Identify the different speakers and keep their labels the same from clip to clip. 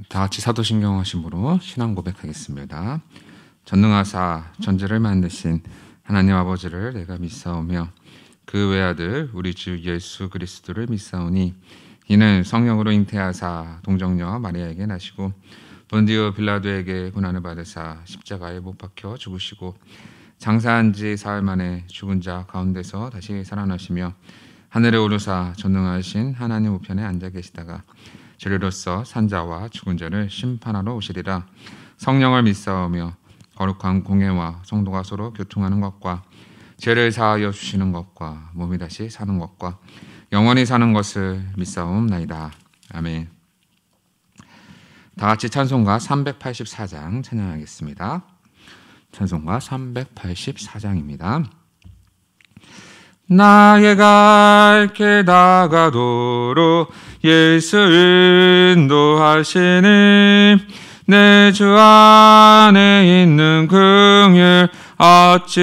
Speaker 1: 다 같이 사도신경 하심으로 신앙 고백하겠습니다. 전능하사 전지를 만드신 하나님 아버지를 내가 믿사오며 그 외아들 우리 주 예수 그리스도를 믿사오니 이는 성령으로 잉태하사 동정녀 마리아에게 나시고 본디오 빌라도에게 고난을 받으사 십자가에 못 박혀 죽으시고 장사한 지 사흘 만에 죽은 자 가운데서 다시 살아나시며 하늘에 오르사 전능하신 하나님 우편에 앉아 계시다가 저리로서 산자와 죽은 자를 심판하러 오시리라. 성령을 믿사오며 거룩한 공예와 성도가 서로 교통하는 것과 죄를 사하여 주시는 것과 몸이 다시 사는 것과 영원히 사는 것을 믿사옵나이다. 아멘. 다 같이 찬송가 384장 찬양하겠습니다. 찬송가 384장입니다. 나의 갈 길 다가도록 예수 인도하시니 내 주 안에 있는 긍휼 어찌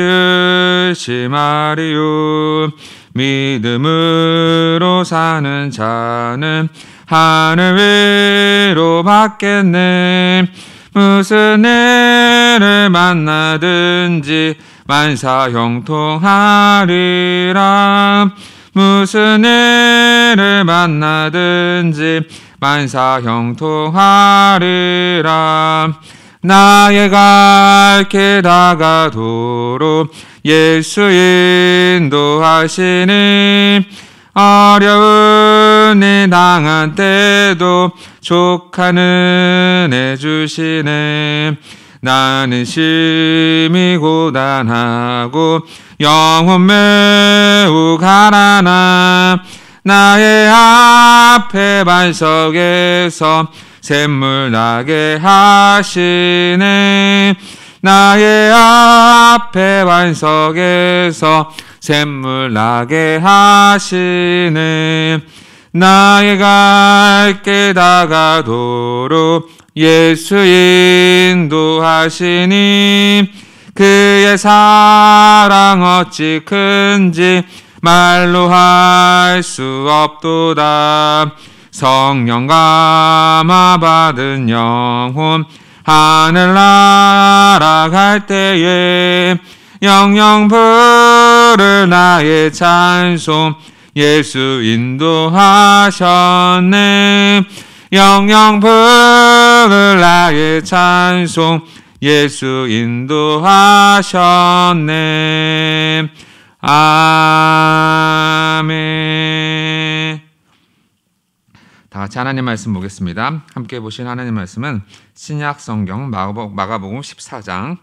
Speaker 1: 의심하리요. 믿음으로 사는 자는 하늘 위로 받겠네. 무슨 일을 만나든지 만사 형통하리라. 무슨 일을 만나든지 만사 형통하리라. 나의 갈 길 다가도록 예수 인도하시니 어려운 일 당한 때도 족한 은혜 주시네. 나는 심히 고단하고 영혼 매우 가라나 나의 앞에 반석에서 샘물 나게 하시네. 나의 앞에 반석에서 샘물 나게 하시네. 나의 갈 길 다가도록 예수 인도하시니 그의 사랑 어찌 큰지 말로 할 수 없도다. 성령 감화 받은 영혼 하늘 날아갈 때에 영영 부를 나의 찬송 예수 인도하셨네. 영영 부를 나의 찬송 예수 인도하셨네. 아멘. 다 같이 하나님 말씀 보겠습니다. 함께 보신 하나님 말씀은 신약 성경 마가복음 14장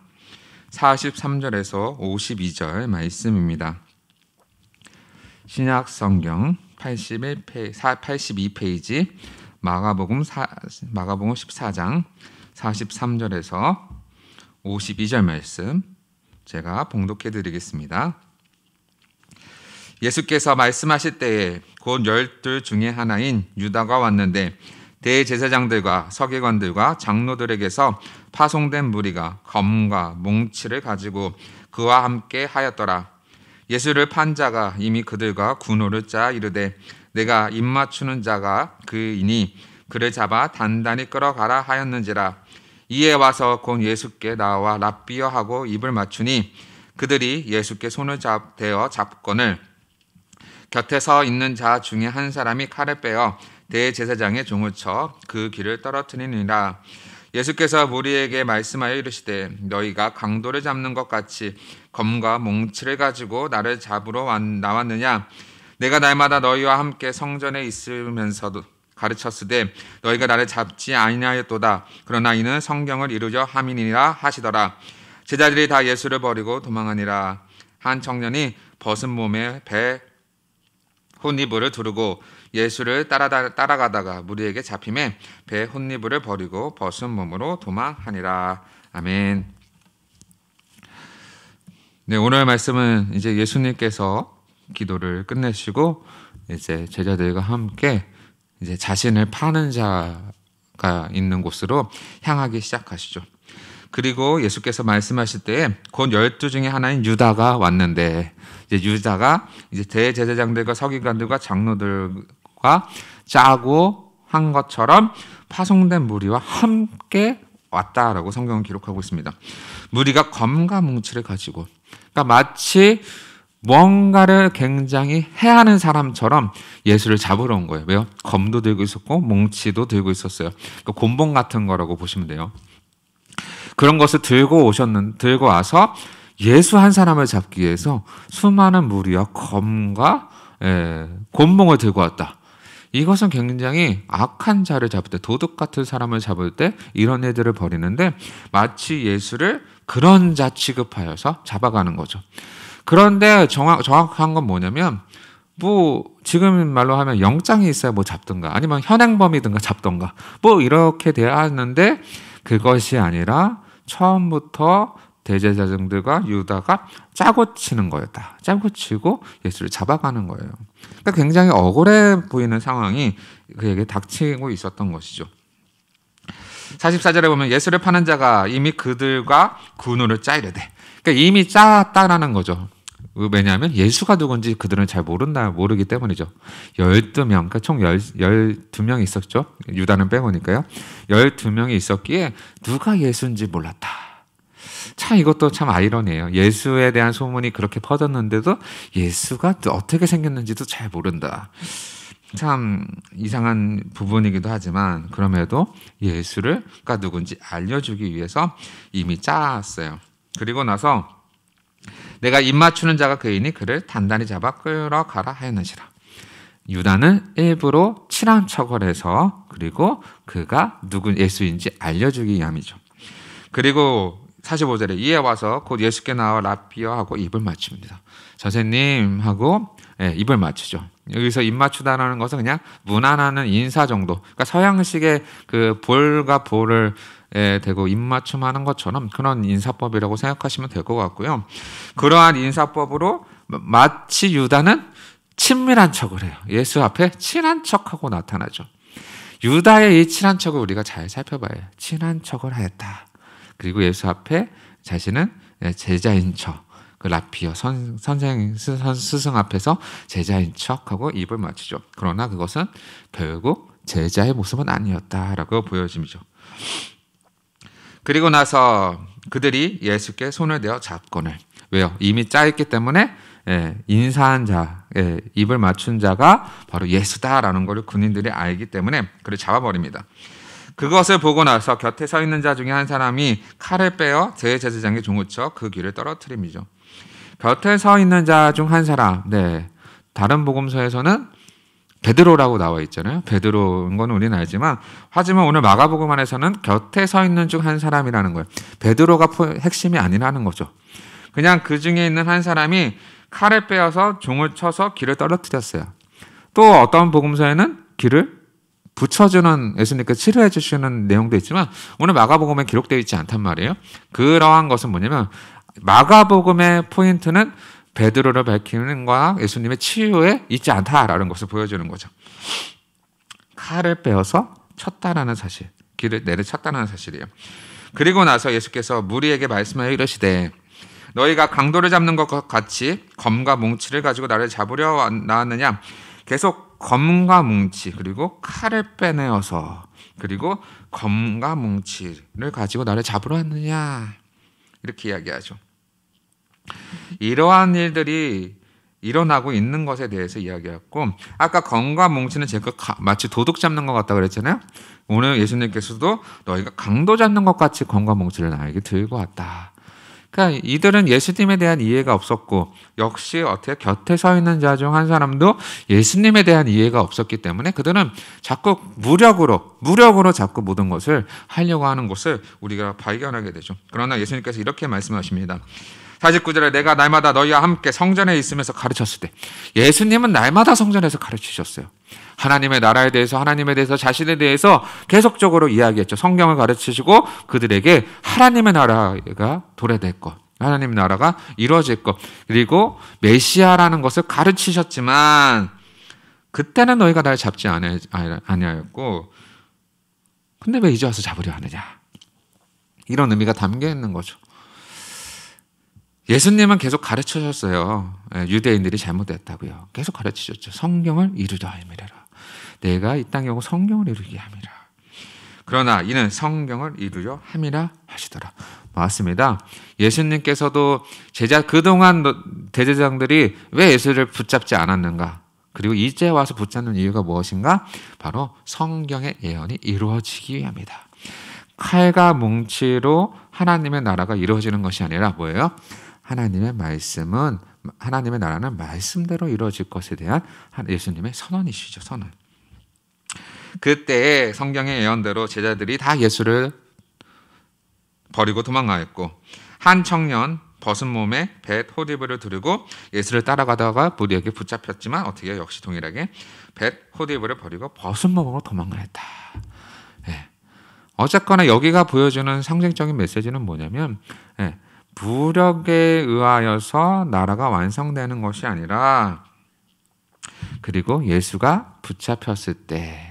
Speaker 1: 43절에서 52절 말씀입니다. 신약 성경 82페이지 마가복음 14장 43절에서 52절 말씀 제가 봉독해 드리겠습니다. 예수께서 말씀하실 때에 곧 12 중에 하나인 유다가 왔는데 대제사장들과 서기관들과 장로들에게서 파송된 무리가 검과 몽치를 가지고 그와 함께 하였더라. 예수를 판 자가 이미 그들과 군호를 짜 이르되 내가 입맞추는 자가 그이니 그를 잡아 단단히 끌어가라 하였는지라. 이에 와서 곧 예수께 나와 랍비여 하고 입을 맞추니 그들이 예수께 손을 대어 잡거늘 곁에 서 있는 자 중에 한 사람이 칼을 빼어 대제사장의 종을 쳐 그 귀를 떨어뜨리니라. 예수께서 무리에게 말씀하여 이르시되 너희가 강도를 잡는 것 같이 검과 몽치를 가지고 나를 잡으러 나왔느냐. 내가 날마다 너희와 함께 성전에 있으면서도 가르쳤으되 너희가 나를 잡지 아니하였도다. 그러나 이는 성경을 이루려 함이니라 하시더라. 제자들이 다 예수를 버리고 도망하니라. 한 청년이 벗은 몸에 배 혼이불을 두르고 예수를 따라가다가 무리에게 잡히매 배 혼이불을 버리고 벗은 몸으로 도망하니라. 아멘. 네, 오늘 말씀은 이제 예수님께서 기도를 끝내시고 이제 제자들과 함께 이제 자신을 파는 자가 있는 곳으로 향하기 시작하시죠. 그리고 예수께서 말씀하실 때에 곧 12 중에 하나인 유다가 왔는데 이제 유다가 이제 대제사장들과 서기관들과 장로들과 짜고 한 것처럼 파송된 무리와 함께 왔다라고 성경은 기록하고 있습니다. 무리가 검과 뭉치를 가지고, 그러니까 마치 뭔가를 굉장히 해하는 사람처럼 예수를 잡으러 온 거예요. 왜요? 검도 들고 있었고 뭉치도 들고 있었어요. 그러니까 곤봉 같은 거라고 보시면 돼요. 그런 것을 들고 와서 예수 한 사람을 잡기 위해서 수많은 무리와 검과 곤봉을 들고 왔다. 이것은 굉장히 악한 자를 잡을 때, 도둑 같은 사람을 잡을 때 이런 애들을 벌이는데 마치 예수를 그런 자 취급하여서 잡아가는 거죠. 그런데 정확한 건 뭐냐면, 뭐 지금 말로 하면 영장이 있어야 뭐 잡든가 아니면 현행범이든가 잡든가 뭐 이렇게 돼야 하는데, 그것이 아니라 처음부터 대제사장들과 유다가 짜고 치는 거였다. 짜고 치고 예수를 잡아가는 거예요. 그러니까 굉장히 억울해 보이는 상황이 그에게 닥치고 있었던 것이죠. 44절에 보면 예수를 파는 자가 이미 그들과 군우를 짜이르되, 그러니까 이미 짰다라는 거죠. 왜냐하면 예수가 누군지 그들은 잘 모르기 때문이죠. 12명, 그러니까 총 12명이 있었죠. 유다는 빼고니까요. 12명이 있었기에 누가 예수인지 몰랐다. 참 이것도 참 아이러니해요. 예수에 대한 소문이 그렇게 퍼졌는데도 예수가 어떻게 생겼는지도 잘 모른다. 참 이상한 부분이기도 하지만, 그럼에도 예수가 누군지 알려주기 위해서 이미 짰어요. 그리고 나서 내가 입 맞추는 자가 그이니 그를 단단히 잡아 끌어가라 하였는지라. 유다는 일부러 친한 척을 해서, 그리고 그가 누군 예수인지 알려주기 위함이죠. 그리고 45절에 이에 와서 곧 예수께 나와 라피어 하고 입을 맞춥니다. 선생님 하고 입을 맞추죠. 여기서 입 맞추다라는 것은 그냥 무난한 인사 정도, 그러니까 서양식의 그 볼과 볼을 대고 입 맞춤하는 것처럼 그런 인사법이라고 생각하시면 될 것 같고요. 그러한 인사법으로 마치 유다는 친밀한 척을 해요. 예수 앞에 친한 척하고 나타나죠. 유다의 이 친한 척을 우리가 잘 살펴봐요. 친한 척을 하였다. 그리고 예수 앞에 자신은 제자인 척, 그 라피어 스승 앞에서 제자인 척하고 입을 맞추죠. 그러나 그것은 결국 제자의 모습은 아니었다라고 보여짐이죠. 그리고 나서 그들이 예수께 손을 대어 잡거늘. 왜요? 이미 짜있기 때문에 인사한 자, 입을 맞춘 자가 바로 예수다라는 것을 군인들이 알기 때문에 그를 잡아버립니다. 그것을 보고 나서 곁에 서 있는 자 중에 한 사람이 칼을 빼어 대제사장의 종을 쳐 그 귀를 떨어뜨림이죠. 곁에 서 있는 자 중 한 사람, 다른 복음서에서는 베드로라고 나와 있잖아요. 베드로인 건 우리는 알지만, 하지만 오늘 마가복음 안에서는 곁에 서 있는 중 한 사람이라는 거예요. 베드로가 핵심이 아니라는 거죠. 그냥 그 중에 있는 한 사람이 칼을 빼어서 종을 쳐서 귀를 떨어뜨렸어요. 또 어떤 복음서에는 귀를 붙여주는, 예수님께 치료해 주시는 내용도 있지만 오늘 마가복음에 기록되어 있지 않단 말이에요. 그러한 것은 뭐냐면, 마가복음의 포인트는 베드로를 밝히는 거와 예수님의 치유에 있지 않다라는 것을 보여주는 거죠. 칼을 빼어서 쳤다라는 사실, 귀를 내려쳤다는 사실이에요. 그리고 나서 예수께서 무리에게 말씀하여 이르시되, 너희가 강도를 잡는 것 같이 검과 뭉치를 가지고 나를 잡으려 나왔느냐? 계속 검과 뭉치, 그리고 칼을 빼내어서, 그리고 검과 뭉치를 가지고 나를 잡으러 왔느냐, 이렇게 이야기하죠. 이러한 일들이 일어나고 있는 것에 대해서 이야기했고, 아까 검과 뭉치는 제가 마치 도둑 잡는 것 같다고 그랬잖아요. 오늘 예수님께서도 너희가 강도 잡는 것 같이 검과 뭉치를 나에게 들고 왔다. 그러니까 이들은 예수님에 대한 이해가 없었고, 역시 어떻게 곁에 서 있는 자 중 한 사람도 예수님에 대한 이해가 없었기 때문에 그들은 자꾸 무력으로 자꾸 모든 것을 하려고 하는 것을 우리가 발견하게 되죠. 그러나 예수님께서 이렇게 말씀하십니다. 49절에 내가 날마다 너희와 함께 성전에 있으면서 가르쳤을 때, 예수님은 날마다 성전에서 가르치셨어요. 하나님의 나라에 대해서, 하나님에 대해서, 자신에 대해서 계속적으로 이야기했죠. 성경을 가르치시고 그들에게 하나님의 나라가 도래될 것, 하나님의 나라가 이루어질 것, 그리고 메시아라는 것을 가르치셨지만 그때는 너희가 날 잡지 아니하였고, 근데 왜 이제 와서 잡으려 하느냐, 이런 의미가 담겨 있는 거죠. 예수님은 계속 가르치셨어요. 유대인들이 잘못했다고요. 계속 가르치셨죠. 성경을 이루려 알미래라. 내가 이 땅에 오고 성경을 이루게 함이라. 그러나 이는 성경을 이루려 함이라 하시더라. 맞습니다. 예수님께서도 그동안 대제사장들이 왜 예수를 붙잡지 않았는가? 그리고 이제 와서 붙잡는 이유가 무엇인가? 바로 성경의 예언이 이루어지기 위함이다. 칼과 뭉치로 하나님의 나라가 이루어지는 것이 아니라 뭐예요? 하나님의 나라는 말씀대로 이루어질 것에 대한 예수님의 선언이시죠. 선언. 그때 성경의 예언대로 제자들이 다 예수를 버리고 도망가였고, 한 청년 벗은 몸에 벳 호디브를 두르고 예수를 따라가다가 무리에게 붙잡혔지만 어떻게 역시 동일하게 벳 호디브를 버리고 벗은 몸으로 도망가였다. 예. 어쨌거나 여기가 보여주는 상징적인 메시지는 뭐냐면, 무력에 의하여서 나라가 완성되는 것이 아니라, 그리고 예수가 붙잡혔을 때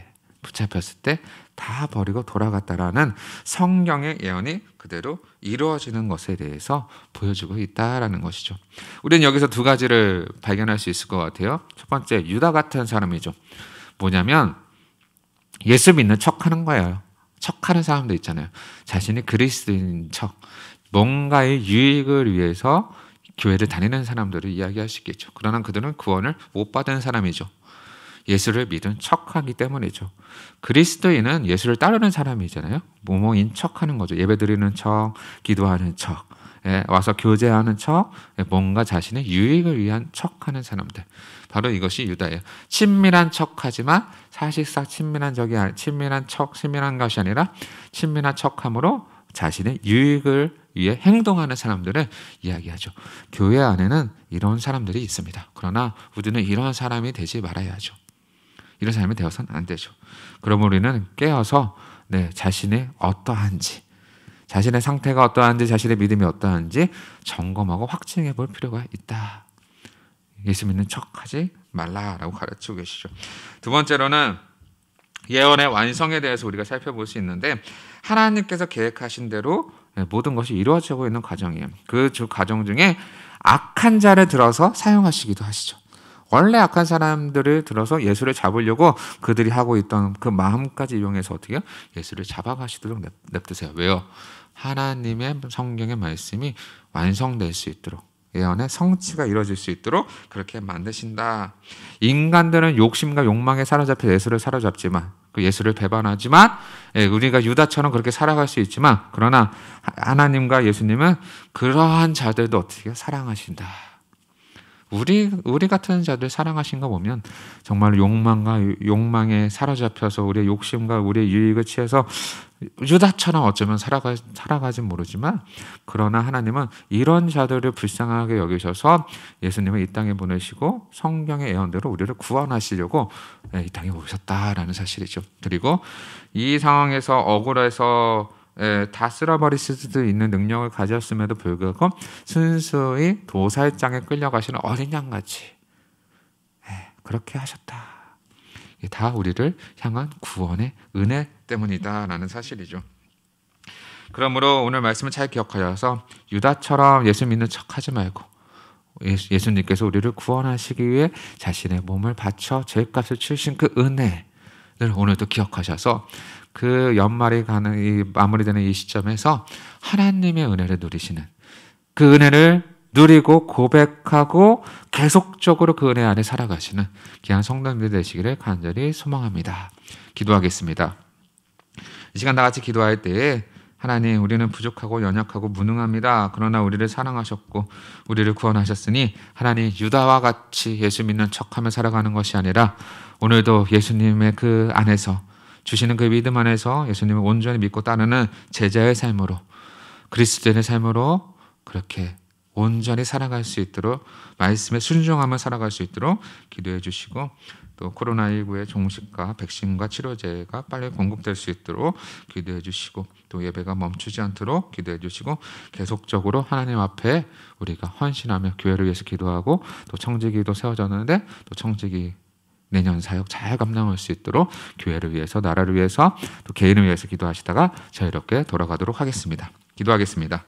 Speaker 1: 다 버리고 돌아갔다라는 성경의 예언이 그대로 이루어지는 것에 대해서 보여주고 있다라는 것이죠. 우리는 여기서 두 가지를 발견할 수 있을 것 같아요. 첫 번째, 유다 같은 사람이죠. 뭐냐면 예수 믿는 척하는 거예요. 척하는 사람도 있잖아요. 자신이 그리스도인 척, 뭔가의 유익을 위해서 교회를 다니는 사람들을 이야기할 수 있겠죠. 그러나 그들은 구원을 못 받은 사람이죠. 예수를 믿은 척하기 때문이죠. 그리스도인은 예수를 따르는 사람이잖아요. 모모인 척하는 거죠. 예배드리는 척, 기도하는 척, 와서 교제하는 척, 뭔가 자신의 유익을 위한 척하는 사람들. 바로 이것이 유다예요. 친밀한 척하지만 사실상 친밀한 것이 아니라 친밀한 척함으로 자신의 유익을 위해 행동하는 사람들을 이야기하죠. 교회 안에는 이런 사람들이 있습니다. 그러나 우리는 이런 사람이 되지 말아야죠. 이런 사람이 되어서는 안 되죠. 그러면 우리는 깨어서 자신의 어떠한지, 자신의 상태가 어떠한지, 자신의 믿음이 어떠한지 점검하고 확증해 볼 필요가 있다. 예수 믿는 척하지 말라라고 가르치고 계시죠. 두 번째로는 예언의 완성에 대해서 우리가 살펴볼 수 있는데, 하나님께서 계획하신 대로 모든 것이 이루어지고 있는 과정이에요. 그 과정 중에 악한 자를 들어서 사용하시기도 하시죠. 원래 악한 사람들을 들어서 예수를 잡으려고 그들이 하고 있던 그 마음까지 이용해서 어떻게 해요? 예수를 잡아가시도록 냅두세요. 왜요? 하나님의 성경의 말씀이 완성될 수 있도록, 예언의 성취가 이루어질 수 있도록 그렇게 만드신다. 인간들은 욕심과 욕망에 사로잡혀 예수를 사로잡지만, 그 예수를 배반하지만, 우리가 유다처럼 그렇게 살아갈 수 있지만, 그러나 하나님과 예수님은 그러한 자들도 어떻게 사랑하신다. 우리 같은 자들 사랑하신 거 보면 정말 욕망에 사로잡혀서 우리의 욕심과 우리의 유익을 취해서 유다처럼 어쩌면 살아가지 모르지만, 그러나 하나님은 이런 자들을 불쌍하게 여기셔서 예수님을 이 땅에 보내시고 성경의 예언대로 우리를 구원하시려고 이 땅에 오셨다라는 사실이죠. 그리고 이 상황에서 억울해서 다 쓸어버릴 수도 있는 능력을 가졌음에도 불구하고 순수히 도살장에 끌려가시는 어린 양같이 그렇게 하셨다. 이게 다 우리를 향한 구원의 은혜 때문이다라는 사실이죠. 그러므로 오늘 말씀을 잘 기억하셔서 유다처럼 예수 믿는 척하지 말고, 예수님께서 우리를 구원하시기 위해 자신의 몸을 바쳐 죄값을 치르신 그 은혜를 오늘도 기억하셔서 그 연말이 마무리되는 이 시점에서 하나님의 은혜를 누리시는, 그 은혜를 누리고 고백하고 계속적으로 그 은혜 안에 살아가시는 귀한 성도님들 되시기를 간절히 소망합니다. 기도하겠습니다. 이 시간 다 같이 기도할 때에, 하나님, 우리는 부족하고 연약하고 무능합니다. 그러나 우리를 사랑하셨고 우리를 구원하셨으니 하나님, 유다와 같이 예수 믿는 척하며 살아가는 것이 아니라 오늘도 예수님의 그 안에서 주시는 그 믿음 안에서 예수님을 온전히 믿고 따르는 제자의 삶으로, 그리스도인의 삶으로 그렇게 온전히 살아갈 수 있도록, 말씀에 순종하며 살아갈 수 있도록 기도해 주시고, 또 코로나19의 종식과 백신과 치료제가 빨리 공급될 수 있도록 기도해 주시고, 또 예배가 멈추지 않도록 기도해 주시고, 계속적으로 하나님 앞에 우리가 헌신하며 교회를 위해서 기도하고, 또 청지기도 세워졌는데 또 청지기 내년 사역 잘 감당할 수 있도록 교회를 위해서, 나라를 위해서, 또 개인을 위해서 기도하시다가 자유롭게 돌아가도록 하겠습니다. 기도하겠습니다.